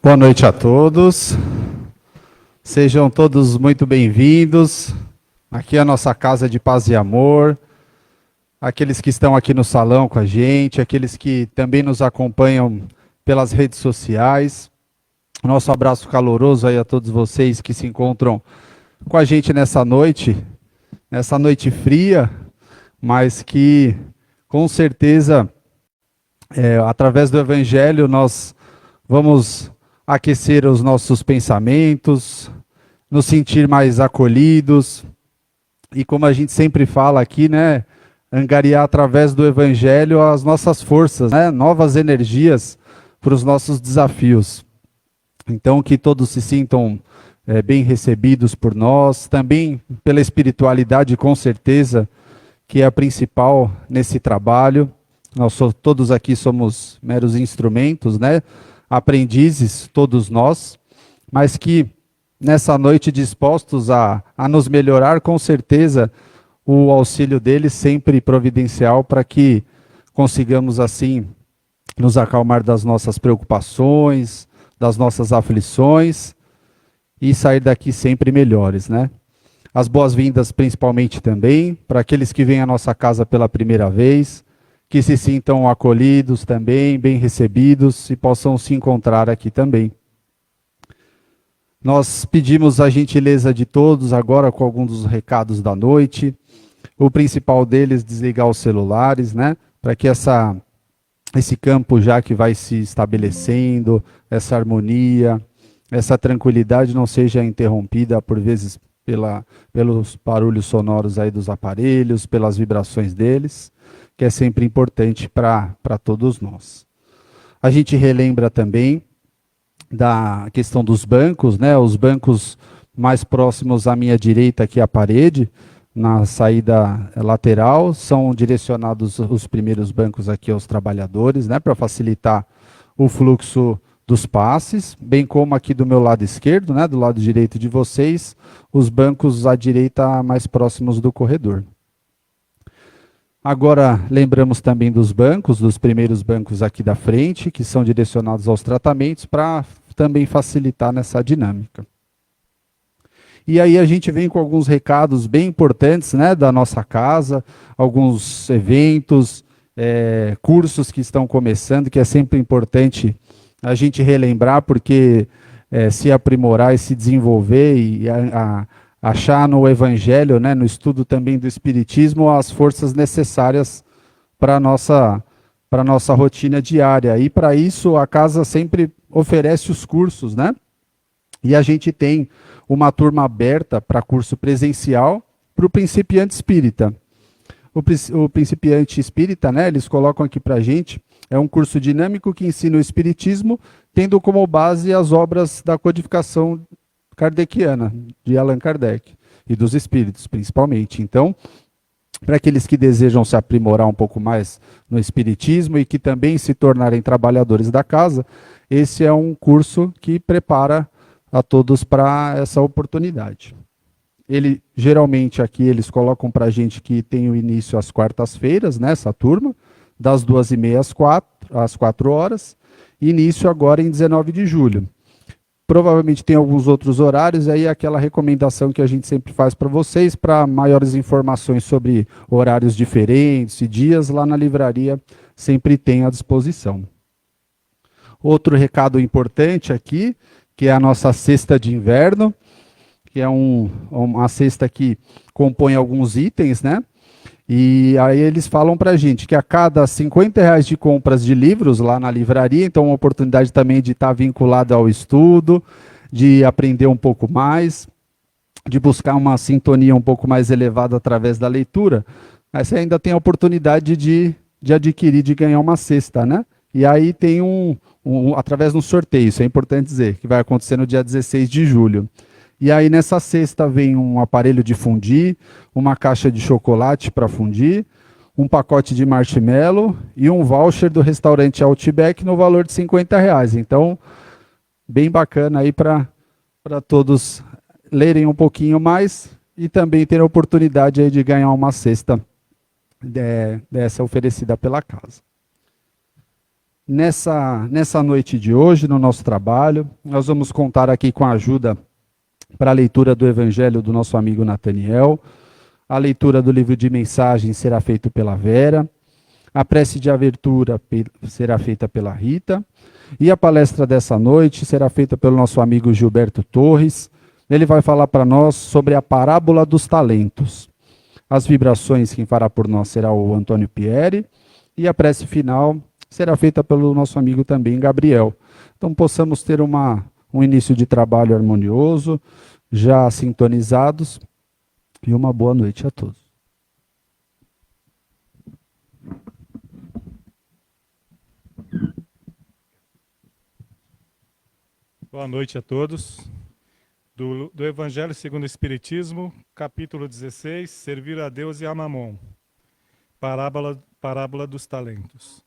Boa noite a todos, sejam todos muito bem-vindos, aqui é a nossa casa de paz e amor, aqueles que estão aqui no salão com a gente, aqueles que também nos acompanham pelas redes sociais, nosso abraço caloroso aí a todos vocês que se encontram com a gente nessa noite fria, mas que com certeza, através do Evangelho, nós vamos aquecer os nossos pensamentos, nos sentir mais acolhidos e, como a gente sempre fala aqui, né, angariar através do Evangelho as nossas forças, né, novas energias para os nossos desafios. Então, que todos se sintam bem recebidos por nós, também pela espiritualidade, com certeza, que é a principal nesse trabalho. Nós todos aqui somos meros instrumentos, né? Aprendizes, todos nós, mas que nessa noite dispostos a nos melhorar, com certeza o auxílio deles sempre providencial para que consigamos assim nos acalmar das nossas preocupações, das nossas aflições e sair daqui sempre melhores, né? As boas-vindas principalmente também para aqueles que vêm à nossa casa pela primeira vez, que se sintam acolhidos também, bem recebidos e possam se encontrar aqui também. Nós pedimos a gentileza de todos agora com alguns dos recados da noite. O principal deles, desligar os celulares, né? Para que esse campo já que vai se estabelecendo, essa harmonia, essa tranquilidade não seja interrompida por vezes pelos barulhos sonoros aí dos aparelhos, pelas vibrações deles, que é sempre importante para todos nós. A gente relembra também da questão dos bancos, né? Os bancos mais próximos à minha direita aqui à parede, na saída lateral, são direcionados os primeiros bancos aqui aos trabalhadores, né? Para facilitar o fluxo dos passes, bem como aqui do meu lado esquerdo, né? Do lado direito de vocês, os bancos à direita mais próximos do corredor. Agora, lembramos também dos bancos, dos primeiros bancos aqui da frente, que são direcionados aos tratamentos, para também facilitar nessa dinâmica. E aí a gente vem com alguns recados bem importantes, né, da nossa casa, alguns eventos, cursos que estão começando, que é sempre importante a gente relembrar, porque se aprimorar e se desenvolver e achar no Evangelho, né, no estudo também do Espiritismo, as forças necessárias para a nossa rotina diária. E para isso a casa sempre oferece os cursos, né? E a gente tem uma turma aberta para curso presencial para o principiante espírita. O principiante espírita, né, eles colocam aqui para a gente, é um curso dinâmico que ensina o Espiritismo, tendo como base as obras da codificação kardeciana, de Allan Kardec, e dos espíritos, principalmente. Então, para aqueles que desejam se aprimorar um pouco mais no espiritismo e que também se tornarem trabalhadores da casa, esse é um curso que prepara a todos para essa oportunidade. Geralmente aqui eles colocam para a gente que tem o início às quartas-feiras, nessa turma, das 2h30 às 4 horas, início agora em 19 de julho. Provavelmente tem alguns outros horários, aí aquela recomendação que a gente sempre faz para vocês, para maiores informações sobre horários diferentes e dias, lá na livraria sempre tem à disposição. Outro recado importante aqui, que é a nossa cesta de inverno, que é uma cesta que compõe alguns itens, né? E aí eles falam para a gente que a cada R$50 de compras de livros lá na livraria, então uma oportunidade também de estar vinculado ao estudo, de aprender um pouco mais, de buscar uma sintonia um pouco mais elevada através da leitura, aí você ainda tem a oportunidade de adquirir, de ganhar uma cesta, né? E aí tem através de um sorteio, isso é importante dizer, que vai acontecer no dia 16 de julho. E aí nessa cesta vem um aparelho de fundir, uma caixa de chocolate para fundir, um pacote de marshmallow e um voucher do restaurante Outback no valor de R$50. Então, bem bacana aí para todos lerem um pouquinho mais e também ter a oportunidade aí de ganhar uma cesta dessa oferecida pela casa. Nessa noite de hoje, no nosso trabalho, nós vamos contar aqui com a ajuda para a leitura do Evangelho do nosso amigo Nataniel. A leitura do livro de mensagens será feita pela Vera. A prece de abertura será feita pela Rita. E a palestra dessa noite será feita pelo nosso amigo Gilberto Torres. Ele vai falar para nós sobre a parábola dos talentos. As vibrações, quem fará por nós será o Antônio Pieri. E a prece final será feita pelo nosso amigo também, Gabriel. Então, possamos ter um início de trabalho harmonioso, já sintonizados, e uma boa noite a todos. Boa noite a todos. Do Evangelho segundo o Espiritismo, capítulo 16, Servir a Deus e a Mamon. Parábola dos talentos.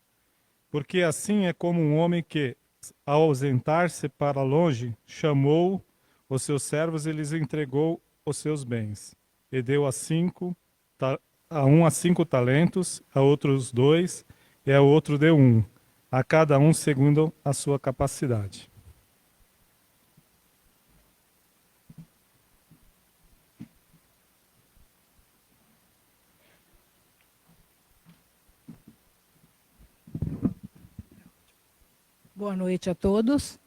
Porque assim é como um homem que, ao ausentar-se para longe, chamou os seus servos e lhes entregou os seus bens. E deu a um 5 talentos, a outros 2, e a outro deu 1, a cada um segundo a sua capacidade. Boa noite a todos.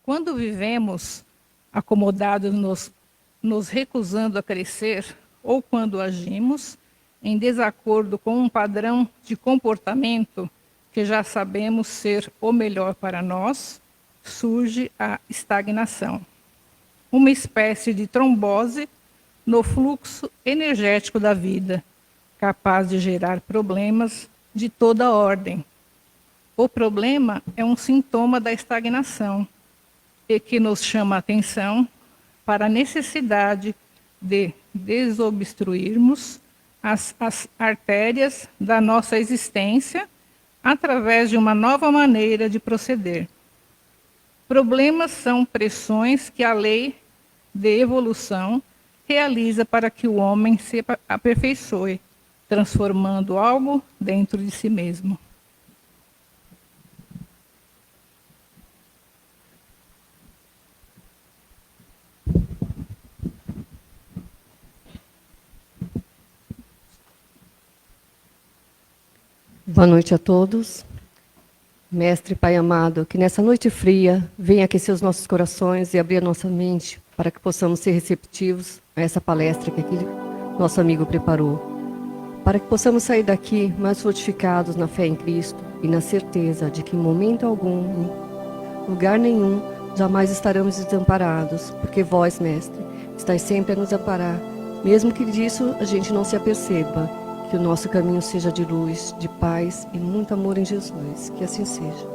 Quando vivemos acomodados, nos recusando a crescer, ou quando agimos em desacordo com um padrão de comportamento que já sabemos ser o melhor para nós, surge a estagnação, uma espécie de trombose no fluxo energético da vida, capaz de gerar problemas de toda ordem. O problema é um sintoma da estagnação e que nos chama a atenção para a necessidade de desobstruirmos as artérias da nossa existência através de uma nova maneira de proceder. Problemas são pressões que a lei de evolução realiza para que o homem se aperfeiçoe, transformando algo dentro de si mesmo. Boa noite a todos. Mestre Pai amado, que nessa noite fria venha aquecer os nossos corações e abrir a nossa mente para que possamos ser receptivos a essa palestra que aquele nosso amigo preparou. Para que possamos sair daqui mais fortificados na fé em Cristo e na certeza de que em momento algum, em lugar nenhum, jamais estaremos desamparados, porque vós, Mestre, estáis sempre a nos amparar, mesmo que disso a gente não se aperceba. Que o nosso caminho seja de luz, de paz e muito amor em Jesus. Que assim seja.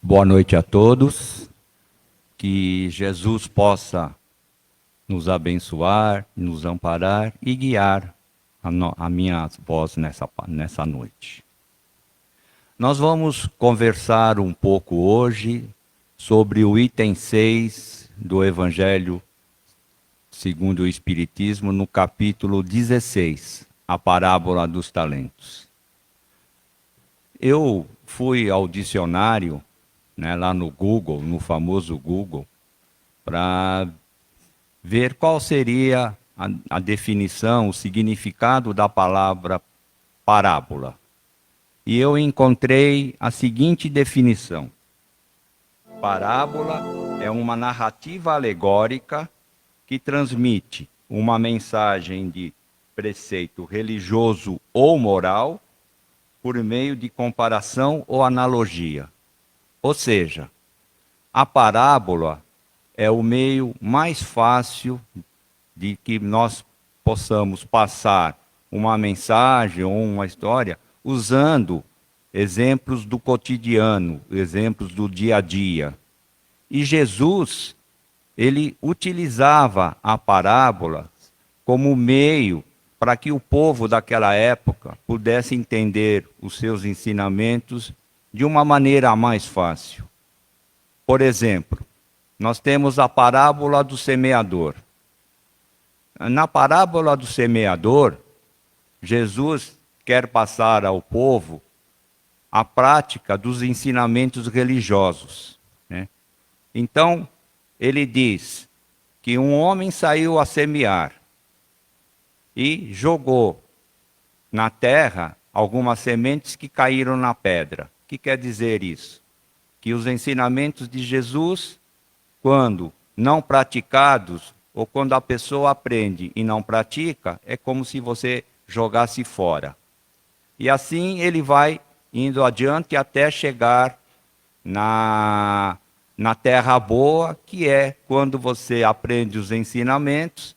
Boa noite a todos. Que Jesus possa nos abençoar, nos amparar e guiar a minha voz nessa noite. Nós vamos conversar um pouco hoje sobre o item 6 do Evangelho segundo o Espiritismo, no capítulo 16, a parábola dos talentos. Eu fui ao dicionário, lá no Google, no famoso Google, para ver qual seria a definição, o significado da palavra parábola. E eu encontrei a seguinte definição: parábola é uma narrativa alegórica que transmite uma mensagem de preceito religioso ou moral por meio de comparação ou analogia. Ou seja, a parábola é o meio mais fácil de que nós possamos passar uma mensagem ou uma história usando exemplos do cotidiano, exemplos do dia a dia. E Jesus, ele utilizava a parábola como meio para que o povo daquela época pudesse entender os seus ensinamentos de uma maneira mais fácil. Por exemplo, nós temos a parábola do semeador. Na parábola do semeador, Jesus quer passar ao povo a prática dos ensinamentos religiosos, né? Então, ele diz que um homem saiu a semear e jogou na terra algumas sementes que caíram na pedra. O que quer dizer isso? Que os ensinamentos de Jesus, quando não praticados, ou quando a pessoa aprende e não pratica, é como se você jogasse fora. E assim ele vai indo adiante até chegar na terra boa, que é quando você aprende os ensinamentos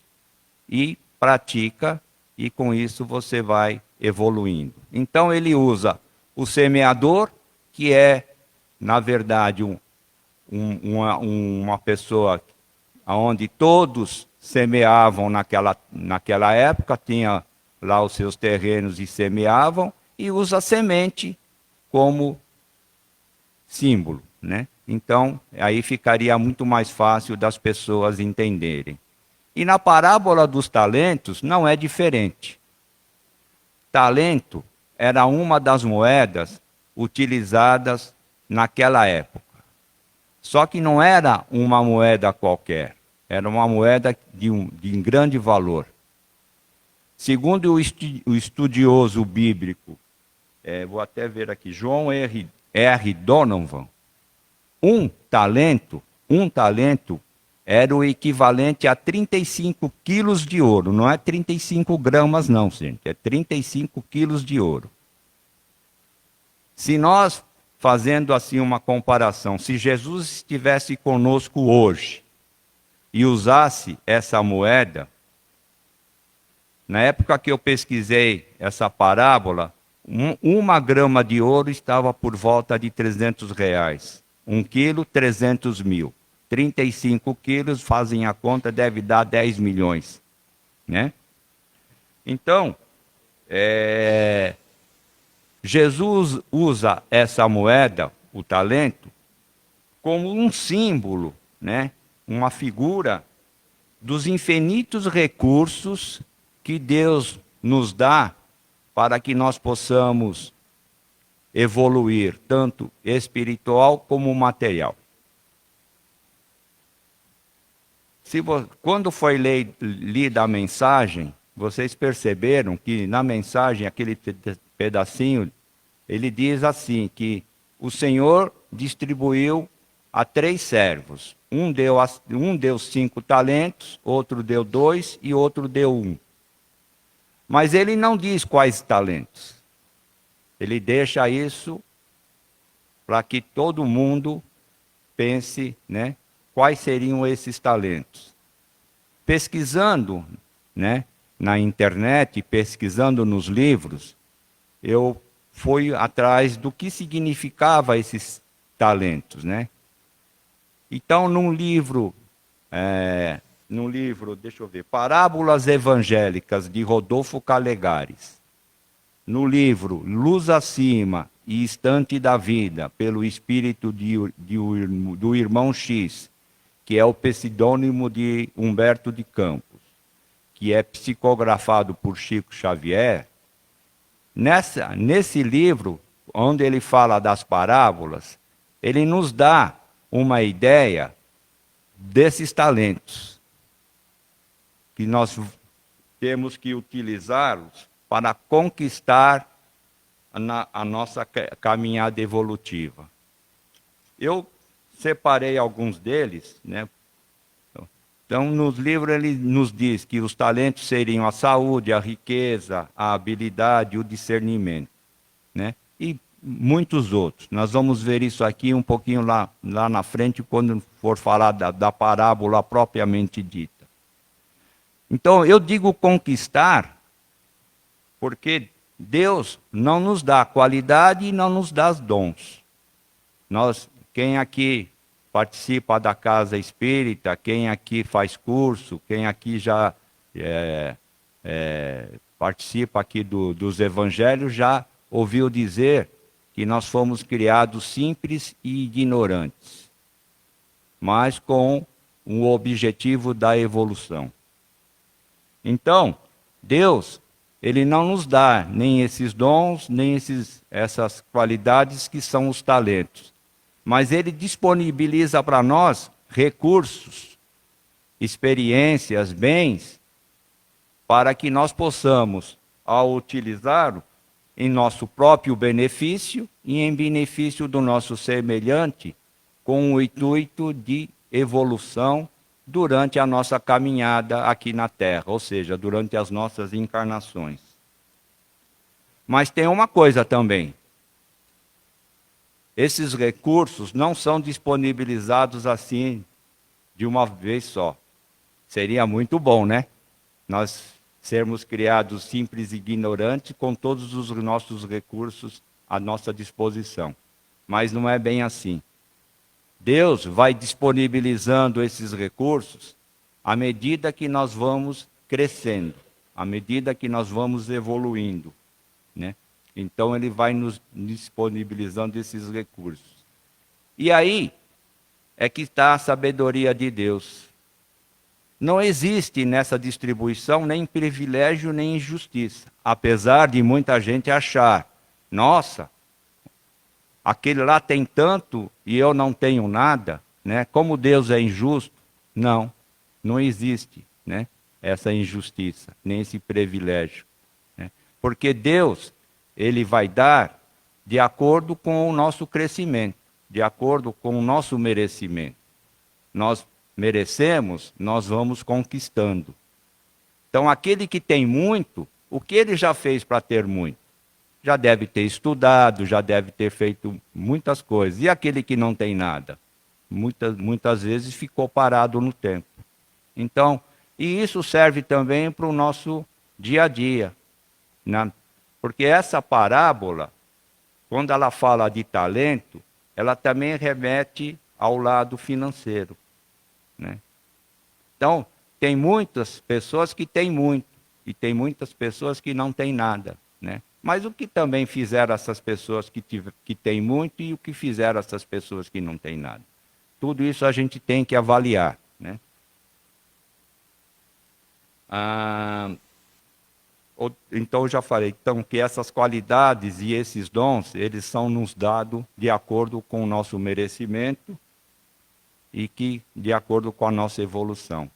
e pratica, e com isso você vai evoluindo. Então ele usa o semeador, que é, na verdade, uma pessoa onde todos semeavam naquela época, tinha lá os seus terrenos e semeavam, e usa a semente como símbolo, né? Então, aí ficaria muito mais fácil das pessoas entenderem. E na parábola dos talentos não é diferente. Talento era uma das moedas utilizadas naquela época. Só que não era uma moeda qualquer, era uma moeda de grande valor. Segundo o estudioso bíblico, vou até ver aqui, John R. Donovan, um talento era o equivalente a 35 quilos de ouro. Não é 35 gramas não, gente, é 35 quilos de ouro. Se nós, fazendo assim uma comparação, se Jesus estivesse conosco hoje e usasse essa moeda, na época que eu pesquisei essa parábola, 1 grama de ouro estava por volta de R$300. 1 quilo, 300 mil. 35 quilos, fazem a conta, deve dar 10 milhões. Né? Então, Jesus usa essa moeda, o talento, como um símbolo, né? Uma figura dos infinitos recursos que Deus nos dá para que nós possamos evoluir, tanto espiritual como material. Quando foi lida a mensagem, vocês perceberam que na mensagem, aquele pedacinho, ele diz assim, que o Senhor distribuiu a 3 servos. Um deu 5 talentos, outro deu 2 e outro deu 1. Mas ele não diz quais talentos. Ele deixa isso para que todo mundo pense, né, quais seriam esses talentos. Pesquisando, né, na internet, pesquisando nos livros, eu fui atrás do que significava esses talentos, né? Então, num livro, deixa eu ver, Parábolas Evangélicas, de Rodolfo Calegares, no livro Luz Acima e Estante da Vida, pelo espírito do irmão X, que é o pseudônimo de Humberto de Campos, que é psicografado por Chico Xavier, nesse livro, onde ele fala das parábolas, ele nos dá uma ideia desses talentos, que nós temos que utilizá-los para conquistar a nossa caminhada evolutiva. Eu separei alguns deles, né? Então, nos livros ele nos diz que os talentos seriam a saúde, a riqueza, a habilidade, o discernimento, né? E muitos outros. Nós vamos ver isso aqui um pouquinho lá na frente, quando for falar da parábola propriamente dita. Então, eu digo conquistar, porque Deus não nos dá qualidade e não nos dá dons. Quem aqui participa da casa espírita, quem aqui faz curso, quem aqui já participa aqui dos evangelhos já ouviu dizer que nós fomos criados simples e ignorantes, mas com o objetivo da evolução. Então, Deus, Ele não nos dá nem esses dons, nem essas qualidades que são os talentos, mas Ele disponibiliza para nós recursos, experiências, bens, para que nós possamos, ao utilizá-lo, em nosso próprio benefício e em benefício do nosso semelhante, com o intuito de evolução durante a nossa caminhada aqui na Terra, ou seja, durante as nossas encarnações. Mas tem uma coisa também. Esses recursos não são disponibilizados assim de uma vez só. Seria muito bom, né? Nós sermos criados simples e ignorantes com todos os nossos recursos à nossa disposição. Mas não é bem assim. Deus vai disponibilizando esses recursos à medida que nós vamos crescendo, à medida que nós vamos evoluindo, né? Então Ele vai nos disponibilizando esses recursos. E aí é que está a sabedoria de Deus. Não existe nessa distribuição nem privilégio nem injustiça, apesar de muita gente achar, nossa, aquele lá tem tanto e eu não tenho nada, né? Como Deus é injusto? Não, não existe, né? Essa injustiça, nem esse privilégio, né? Porque Deus, Ele vai dar de acordo com o nosso crescimento, de acordo com o nosso merecimento. Nós merecemos, nós vamos conquistando. Então, aquele que tem muito, o que ele já fez para ter muito? Já deve ter estudado, já deve ter feito muitas coisas. E aquele que não tem nada? Muitas vezes ficou parado no tempo. Então, e isso serve também para o nosso dia a dia, né? Porque essa parábola, quando ela fala de talento, ela também remete ao lado financeiro, né? Então, tem muitas pessoas que têm muito, e tem muitas pessoas que não têm nada, né? Mas o que também fizeram essas pessoas que têm muito e o que fizeram essas pessoas que não têm nada? Tudo isso a gente tem que avaliar, né? Então, eu já falei então, que essas qualidades e esses dons, eles são nos dados de acordo com o nosso merecimento e que de acordo com a nossa evolução.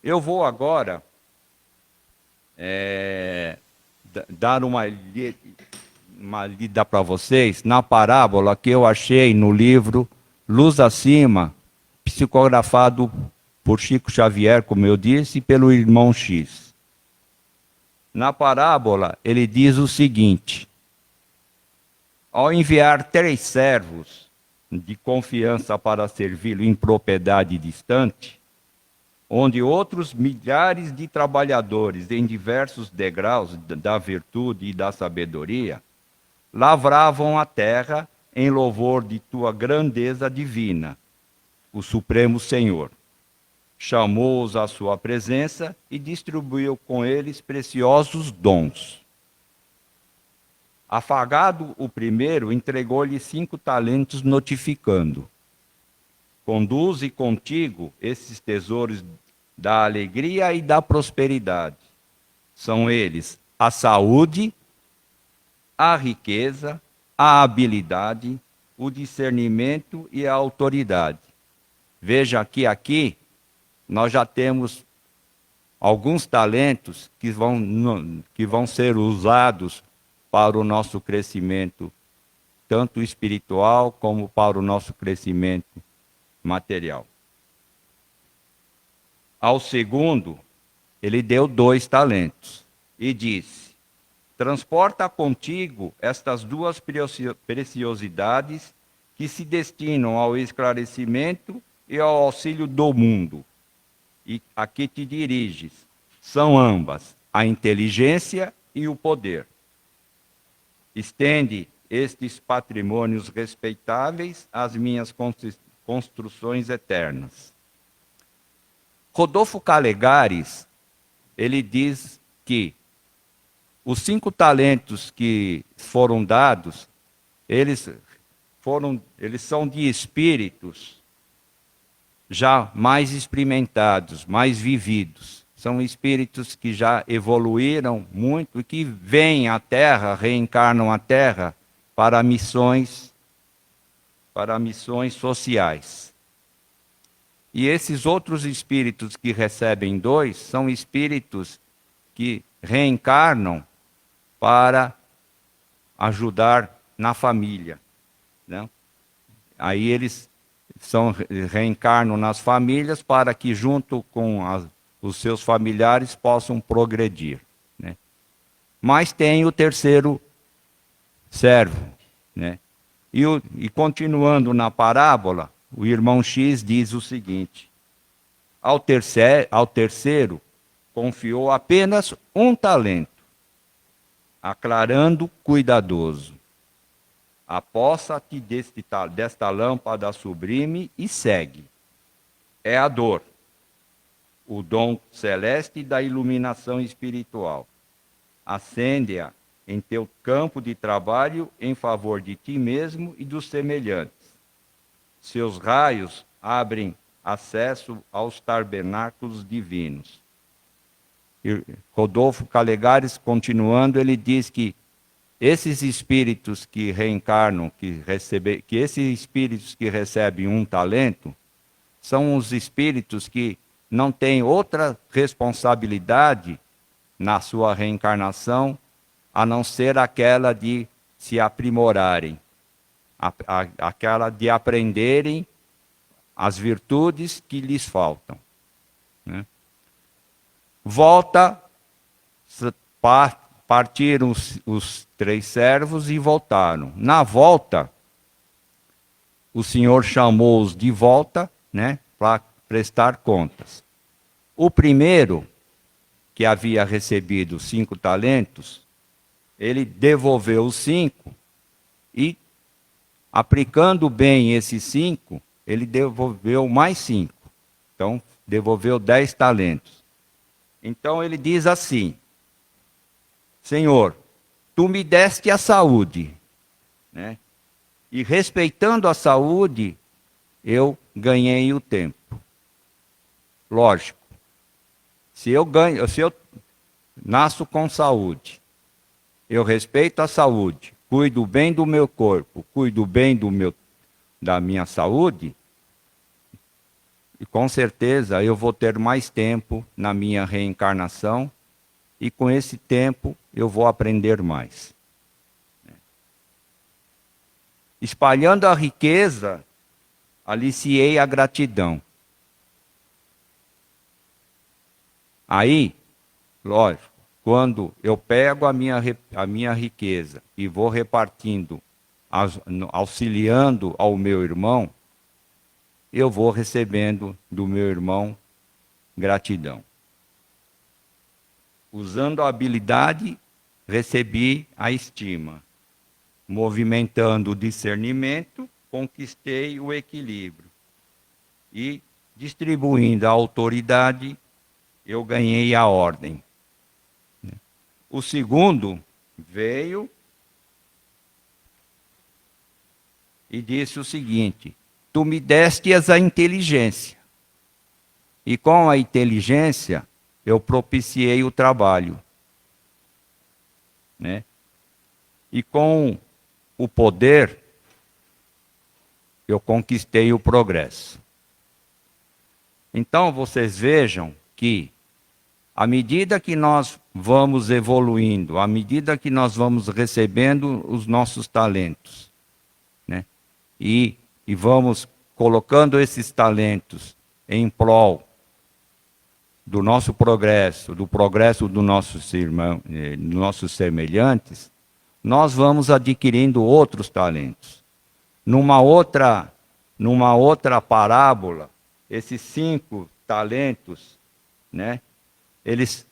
Eu vou agora dar uma lida para vocês na parábola que eu achei no livro Luz Acima, psicografado por Chico Xavier, como eu disse, e pelo irmão X. Na parábola, ele diz o seguinte: ao enviar 3 servos de confiança para servi-lo em propriedade distante, onde outros milhares de trabalhadores em diversos degraus da virtude e da sabedoria lavravam a terra em louvor de tua grandeza divina, o Supremo Senhor. Chamou-os à sua presença e distribuiu com eles preciosos dons. Afagado o primeiro, entregou-lhe 5 talentos, notificando: conduze contigo esses tesouros da alegria e da prosperidade. São eles a saúde, a riqueza, a habilidade, o discernimento e a autoridade. Veja que aqui nós já temos alguns talentos que vão ser usados para o nosso crescimento, tanto espiritual como para o nosso crescimento material. Ao segundo, ele deu 2 talentos e disse: transporta contigo estas 2 preciosidades que se destinam ao esclarecimento e ao auxílio do mundo, e a que te diriges. São ambas a inteligência e o poder. Estende estes patrimônios respeitáveis às minhas construções eternas. Rodolfo Calegares, ele diz que os 5 talentos que foram dados, eles são de espíritos já mais experimentados, mais vividos. São espíritos que já evoluíram muito e que vêm à Terra, reencarnam a Terra para missões sociais. E esses outros espíritos que recebem 2 são espíritos que reencarnam para ajudar na família, né? Aí eles reencarnam nas famílias para que, junto com os seus familiares, possam progredir, né? Mas tem o terceiro servo, né? E continuando na parábola, o irmão X diz o seguinte: ao terceiro confiou apenas 1 talento, aclarando cuidadoso: aposta-te desta lâmpada sublime e segue. É a dor, o dom celeste da iluminação espiritual. Acende-a em teu campo de trabalho em favor de ti mesmo e dos semelhantes. Seus raios abrem acesso aos tabernáculos divinos. E Rodolfo Calegares, continuando, ele diz que esses espíritos que reencarnam, que esses espíritos que recebem 1 talento, são os espíritos que não têm outra responsabilidade na sua reencarnação, a não ser aquela de se aprimorarem, aquela de aprenderem as virtudes que lhes faltam, né? Partiram os 3 servos e voltaram. Na volta, o Senhor chamou-os de volta, né, para prestar contas. O primeiro, que havia recebido 5 talentos, ele devolveu os 5 e, aplicando bem esses 5, ele devolveu mais 5. Então, devolveu 10 talentos. Então, ele diz assim: Senhor, tu me deste a saúde, né? E respeitando a saúde, eu ganhei o tempo. Lógico, se eu nasço com saúde, eu respeito a saúde, cuido bem do meu corpo, cuido bem da minha saúde, e com certeza eu vou ter mais tempo na minha reencarnação, e com esse tempo eu vou aprender mais. Espalhando a riqueza, aliciei a gratidão. Aí, lógico, quando eu pego a minha riqueza e vou repartindo, auxiliando ao meu irmão, eu vou recebendo do meu irmão gratidão. Usando a habilidade, recebi a estima. Movimentando o discernimento, conquistei o equilíbrio. E, distribuindo a autoridade, eu ganhei a ordem. O segundo veio e disse o seguinte: tu me destes a inteligência. E com a inteligência, eu propiciei o trabalho, né? E com o poder, eu conquistei o progresso. Então, vocês vejam que, à medida que nós vamos evoluindo, à medida que nós vamos recebendo os nossos talentos, né? E vamos colocando esses talentos em prol do nosso progresso, do progresso dos nossos irmãos, dos nossos semelhantes, nós vamos adquirindo outros talentos. Numa outra parábola, esses 5 talentos, né, eles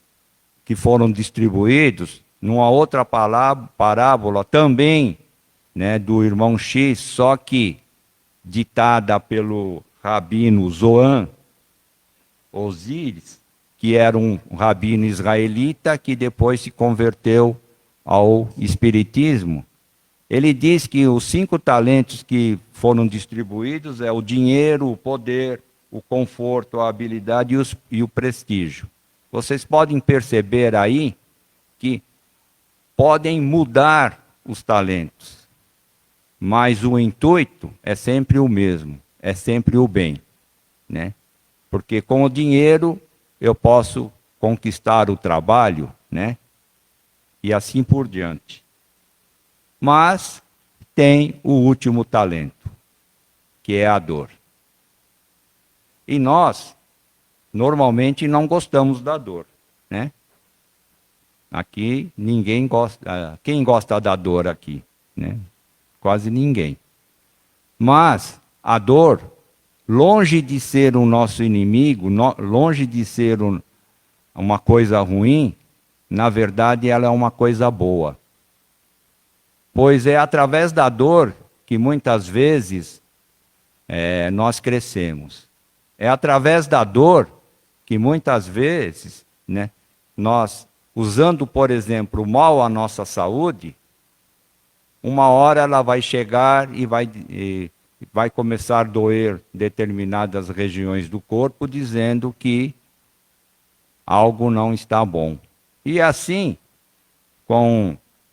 que foram distribuídos, numa outra parábola também, né, do irmão X, só que ditada pelo rabino Zoan Osíris, que era um rabino israelita que depois se converteu ao Espiritismo, ele diz que os 5 talentos que foram distribuídos é o dinheiro, o poder, o conforto, a habilidade e o prestígio. Vocês podem perceber aí que podem mudar os talentos, mas o intuito é sempre o mesmo, é sempre o bem, né? Porque com o dinheiro eu posso conquistar o trabalho, né? E assim por diante. Mas tem o último talento, que é a dor. E nós, normalmente, não gostamos da dor, né? Aqui ninguém gosta. Quem gosta da dor aqui, né? Quase ninguém. Mas a dor, longe de ser o nosso inimigo, longe de ser uma coisa ruim, na verdade ela é uma coisa boa. Pois é através da dor que muitas vezes nós crescemos. É através da dor que muitas vezes, né, nós, usando, por exemplo, mal a nossa saúde, uma hora ela vai chegar e vai começar a doer determinadas regiões do corpo, dizendo que algo não está bom. E assim,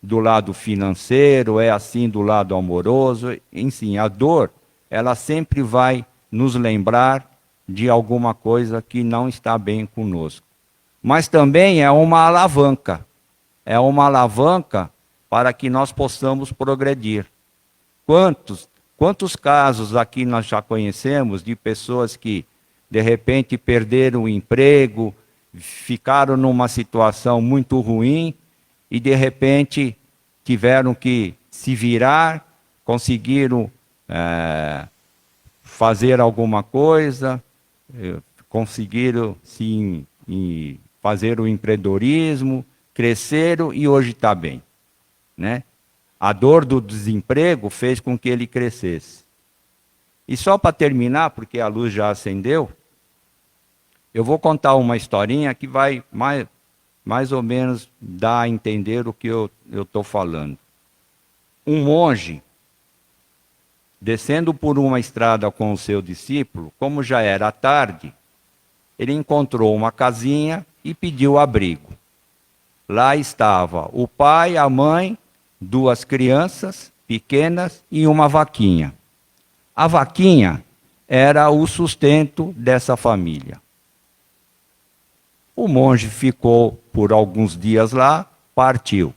do lado financeiro, é assim do lado amoroso, enfim, a dor, ela sempre vai nos lembrar de alguma coisa que não está bem conosco. Mas também é uma alavanca para que nós possamos progredir. Quantos casos aqui nós já conhecemos de pessoas que, de repente, perderam o emprego, ficaram numa situação muito ruim e, de repente, tiveram que se virar, conseguiram fazer alguma coisa, conseguiram fazer o empreendedorismo, cresceram e hoje está bem, né? A dor do desemprego fez com que ele crescesse. E só para terminar, porque a luz já acendeu, eu vou contar uma historinha que vai mais ou menos dar a entender o que eu estou falando. Um monge, descendo por uma estrada com o seu discípulo, como já era tarde, ele encontrou uma casinha e pediu abrigo. Lá estava o pai, a mãe, 2 crianças pequenas e uma vaquinha. A vaquinha era o sustento dessa família. O monge ficou por alguns dias lá, partiu.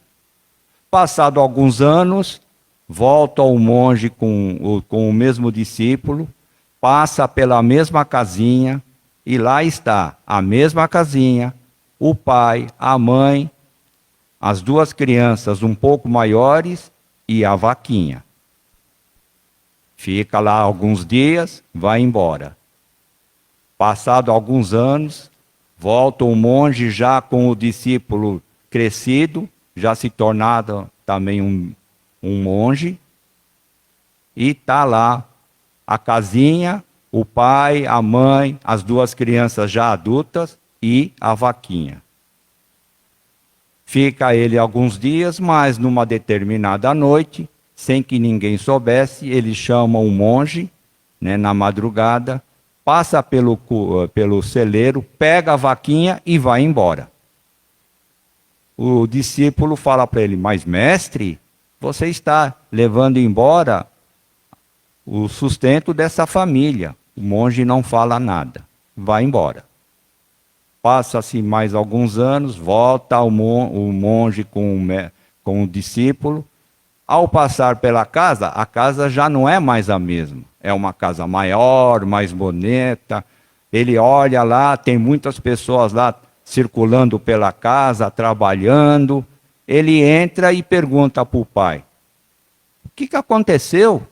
Passado alguns anos, volta o monge com o mesmo discípulo, passa pela mesma casinha, e lá está a mesma casinha, o pai, a mãe, as 2 crianças um pouco maiores e a vaquinha. Fica lá alguns dias, vai embora. Passado alguns anos, volta o monge já com o discípulo crescido, já se tornado também um monge, e está lá a casinha, o pai, a mãe, as 2 crianças já adultas e a vaquinha. Fica ele alguns dias, mas numa determinada noite, sem que ninguém soubesse, ele chama um monge, né, na madrugada, passa pelo celeiro, pega a vaquinha e vai embora. O discípulo fala para ele: mas mestre, você está levando embora o sustento dessa família. O monge não fala nada, vai embora. Passa-se mais alguns anos, volta o monge com o discípulo. Ao passar pela casa, a casa já não é mais a mesma. É uma casa maior, mais bonita. Ele olha lá, tem muitas pessoas lá circulando pela casa, trabalhando. Ele entra e pergunta para o pai: o que aconteceu?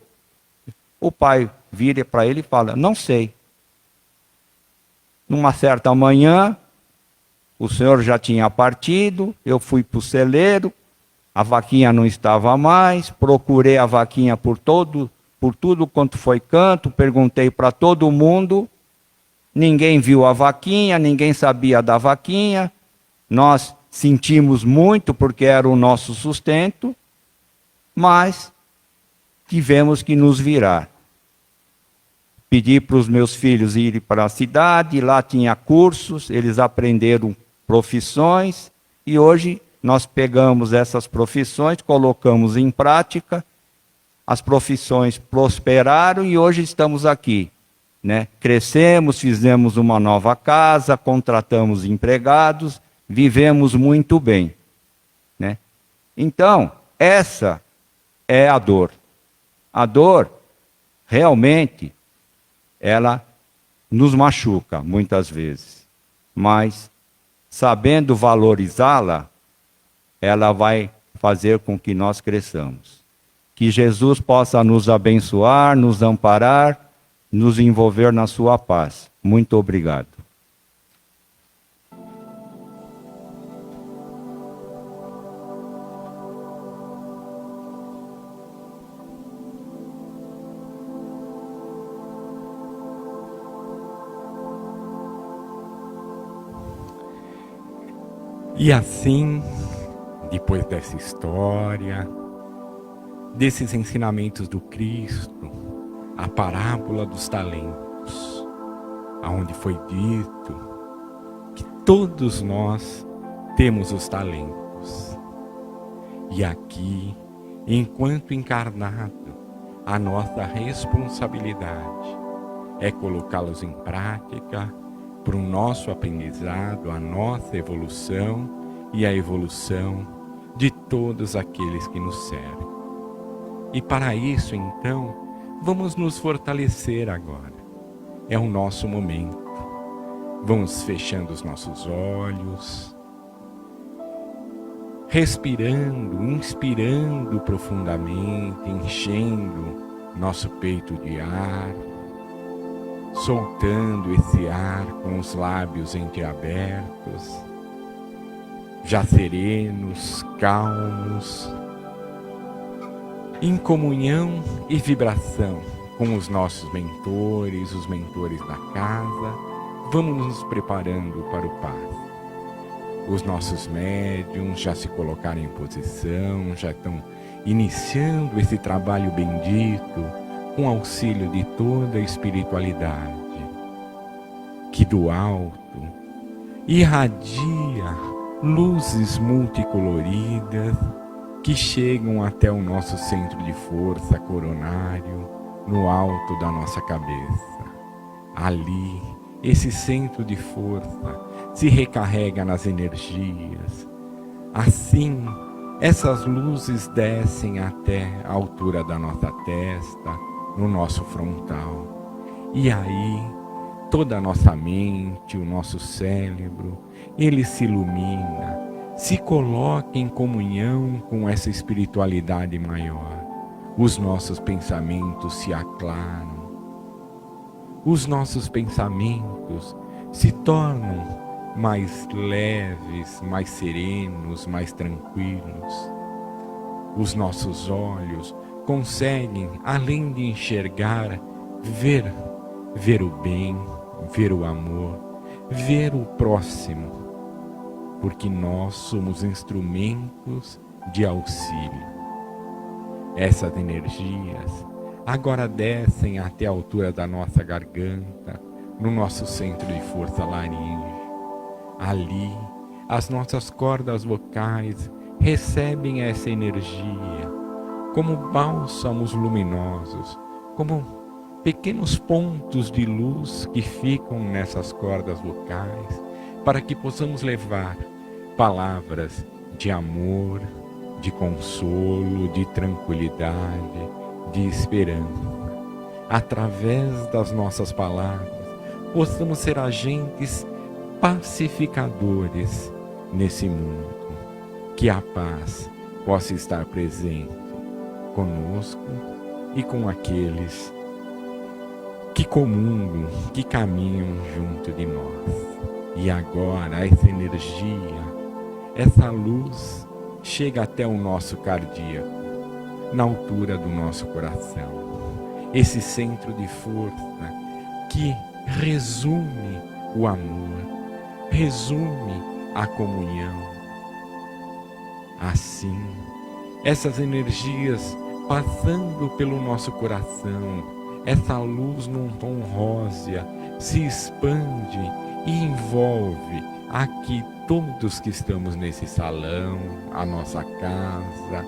O pai vira para ele e fala: não sei. Numa certa manhã, o senhor já tinha partido, eu fui para o celeiro, a vaquinha não estava mais, procurei a vaquinha por tudo quanto foi canto, perguntei para todo mundo, ninguém viu a vaquinha, ninguém sabia da vaquinha, nós sentimos muito porque era o nosso sustento, mas tivemos que nos virar. Pedi para os meus filhos irem para a cidade, lá tinha cursos, eles aprenderam profissões, e hoje nós pegamos essas profissões, colocamos em prática, as profissões prosperaram e hoje estamos aqui, né? Crescemos, fizemos uma nova casa, contratamos empregados, vivemos muito bem, né? Então, essa é a dor. A dor, realmente, ela nos machuca muitas vezes, mas sabendo valorizá-la, ela vai fazer com que nós cresçamos. Que Jesus possa nos abençoar, nos amparar, nos envolver na sua paz. Muito obrigado. E assim, depois dessa história, desses ensinamentos do Cristo, a parábola dos talentos, aonde foi dito que todos nós temos os talentos. E aqui, enquanto encarnado, a nossa responsabilidade é colocá-los em prática para o nosso aprendizado, a nossa evolução e a evolução de todos aqueles que nos servem. E para isso, então, vamos nos fortalecer agora. É o nosso momento. Vamos fechando os nossos olhos, respirando, inspirando profundamente, enchendo nosso peito de ar, soltando esse ar com os lábios entreabertos, já serenos, calmos, em comunhão e vibração com os nossos mentores, os mentores da casa. Vamos nos preparando para o passe. Os nossos médiuns já se colocaram em posição, já estão iniciando esse trabalho bendito com auxílio de toda a espiritualidade, que do alto irradia luzes multicoloridas que chegam até o nosso centro de força coronário, no alto da nossa cabeça. Ali, esse centro de força se recarrega nas energias. Assim, essas luzes descem até a altura da nossa testa, no nosso frontal. E aí, toda a nossa mente, o nosso cérebro, ele se ilumina, se coloca em comunhão com essa espiritualidade maior. Os nossos pensamentos se aclaram. Os nossos pensamentos se tornam mais leves, mais serenos, mais tranquilos. Os nossos olhos conseguem, além de enxergar, ver o bem, ver o amor, ver o próximo, porque nós somos instrumentos de auxílio. Essas energias agora descem até a altura da nossa garganta, no nosso centro de força laríngea. Ali, as nossas cordas vocais recebem essa energia como bálsamos luminosos, como pequenos pontos de luz que ficam nessas cordas vocais, para que possamos levar palavras de amor, de consolo, de tranquilidade, de esperança. Através das nossas palavras, possamos ser agentes pacificadores nesse mundo. Que a paz possa estar presente conosco e com aqueles que comungam, que caminham junto de nós. E agora essa energia, essa luz chega até o nosso cardíaco, na altura do nosso coração. Esse centro de força que resume o amor, resume a comunhão, Assim, essas energias passando pelo nosso coração, essa luz num tom rósea se expande e envolve aqui todos que estamos nesse salão, a nossa casa,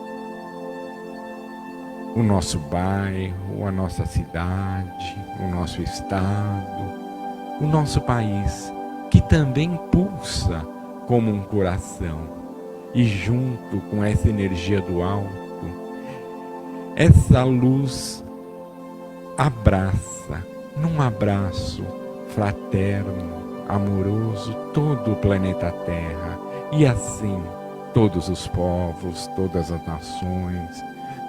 o nosso bairro, a nossa cidade, o nosso estado, o nosso país, que também pulsa como um coração. E junto com essa energia do alto, essa luz abraça, num abraço fraterno, amoroso, todo o planeta Terra. E assim, todos os povos, todas as nações,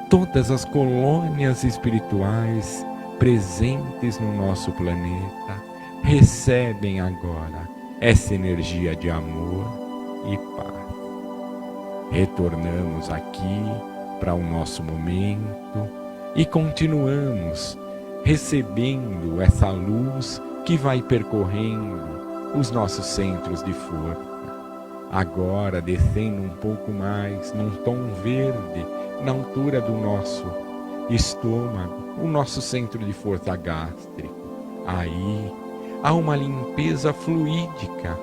todas as colônias espirituais presentes no nosso planeta recebem agora essa energia de amor e paz. Retornamos aqui para o nosso momento e continuamos recebendo essa luz que vai percorrendo os nossos centros de força. Agora descendo um pouco mais, num tom verde, na altura do nosso estômago, o nosso centro de força gástrico. Aí há uma limpeza fluídica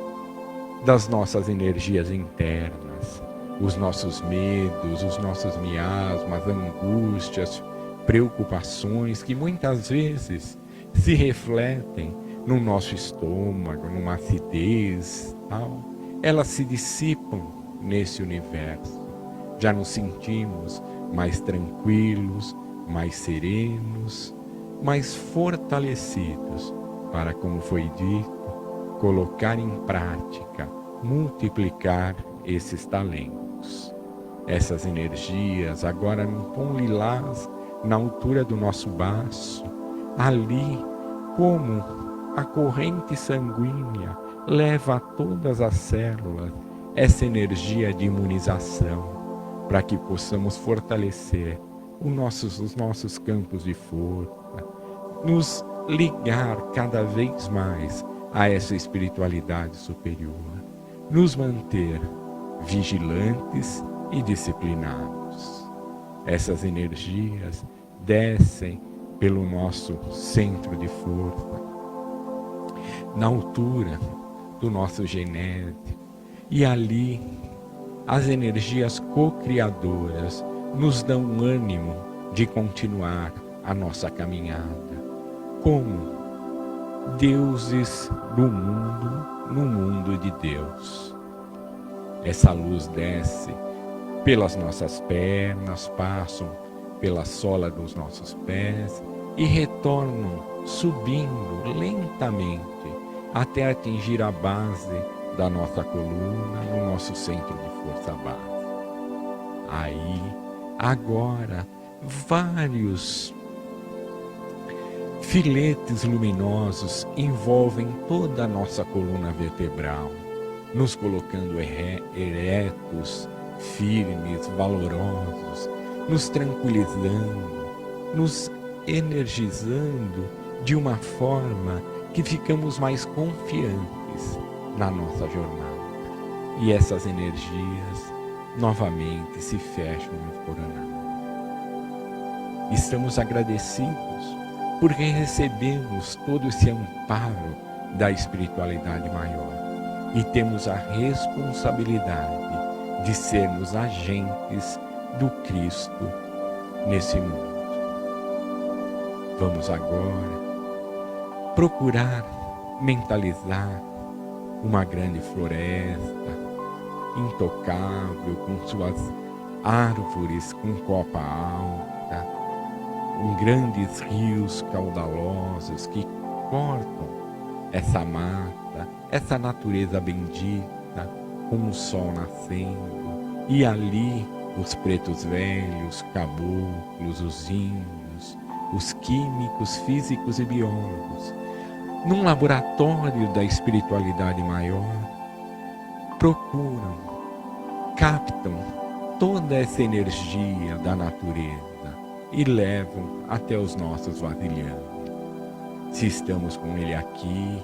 das nossas energias internas. Os nossos medos, os nossos miasmas, angústias, preocupações que muitas vezes se refletem no nosso estômago, numa acidez, tal, elas se dissipam nesse universo. Já nos sentimos mais tranquilos, mais serenos, mais fortalecidos para, como foi dito, colocar em prática, multiplicar esses talentos. Essas energias agora num tom lilás, na altura do nosso baço, ali como a corrente sanguínea leva a todas as células essa energia de imunização, para que possamos fortalecer os nossos campos de força, nos ligar cada vez mais a essa espiritualidade superior, nos manter vigilantes e disciplinados. Essas energias descem pelo nosso centro de força, na altura do nosso genético, e ali as energias co-criadoras nos dão ânimo de continuar a nossa caminhada como deuses do mundo, no mundo de Deus. Essa luz desce pelas nossas pernas, passam pela sola dos nossos pés e retornam subindo lentamente até atingir a base da nossa coluna, no nosso centro de força base. Aí, agora, vários filetes luminosos envolvem toda a nossa coluna vertebral, nos colocando eretos, firmes, valorosos, nos tranquilizando, nos energizando de uma forma que ficamos mais confiantes na nossa jornada. E essas energias novamente se fecham no coronário. Estamos agradecidos porque recebemos todo esse amparo da espiritualidade maior e temos a responsabilidade de sermos agentes do Cristo nesse mundo. Vamos agora procurar mentalizar uma grande floresta intocável, com suas árvores com copa alta, grandes rios caudalosos que cortam essa mata, essa natureza bendita, com o sol nascendo, e ali os pretos velhos, caboclos, os índios, os químicos, físicos e biólogos, num laboratório da espiritualidade maior, procuram, captam toda essa energia da natureza e levam até os nossos vasilhames. Se estamos com ele aqui,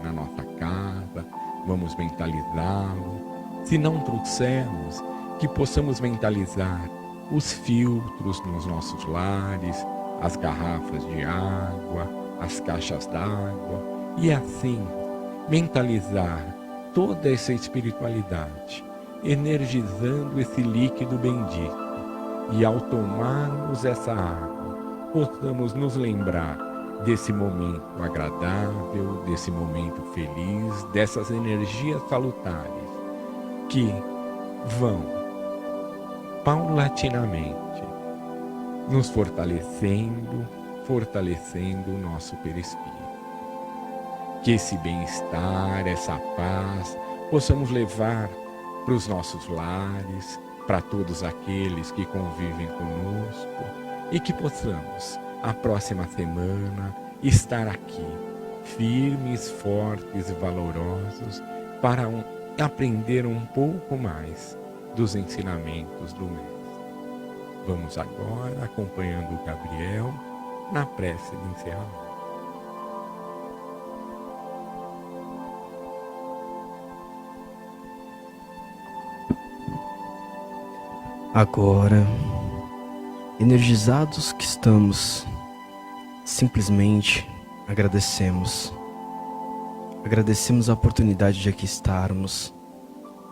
na nossa casa, vamos mentalizá-lo. Se não trouxermos, que possamos mentalizar os filtros nos nossos lares, as garrafas de água, as caixas d'água, e assim mentalizar toda essa espiritualidade, energizando esse líquido bendito. E ao tomarmos essa água, possamos nos lembrar desse momento agradável, desse momento feliz, dessas energias salutares que vão paulatinamente nos fortalecendo o nosso perispírito. Que esse bem-estar, essa paz, possamos levar para os nossos lares, para todos aqueles que convivem conosco, e que possamos, a próxima semana, estar aqui, firmes, fortes e valorosos, para aprender um pouco mais dos ensinamentos do Mestre. Vamos agora, acompanhando o Gabriel, na prece de encerramento. Agora, energizados que estamos, simplesmente agradecemos. Agradecemos a oportunidade de aqui estarmos.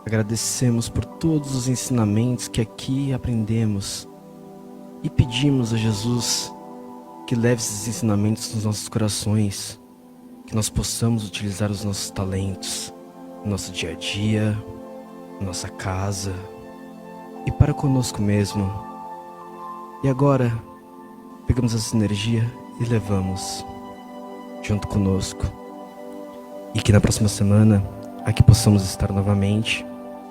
Agradecemos por todos os ensinamentos que aqui aprendemos. E pedimos a Jesus que leve esses ensinamentos nos nossos corações, que nós possamos utilizar os nossos talentos no nosso dia a dia, na nossa casa e para conosco mesmo. E agora, pegamos essa energia e levamos junto conosco. E que na próxima semana, aqui possamos estar novamente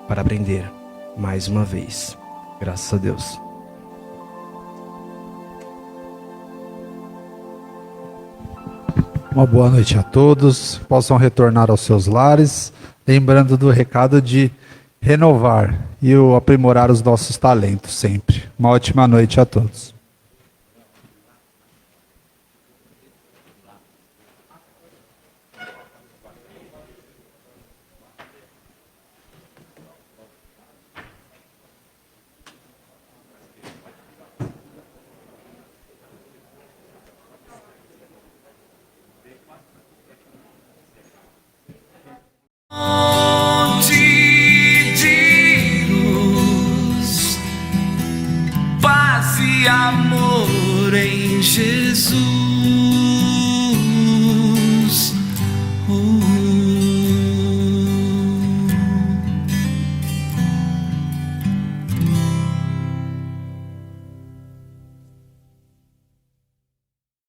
para aprender mais uma vez. Graças a Deus. Uma boa noite a todos, possam retornar aos seus lares, lembrando do recado de renovar e aprimorar os nossos talentos sempre. Uma ótima noite a todos. De luz, paz e amor em Jesus.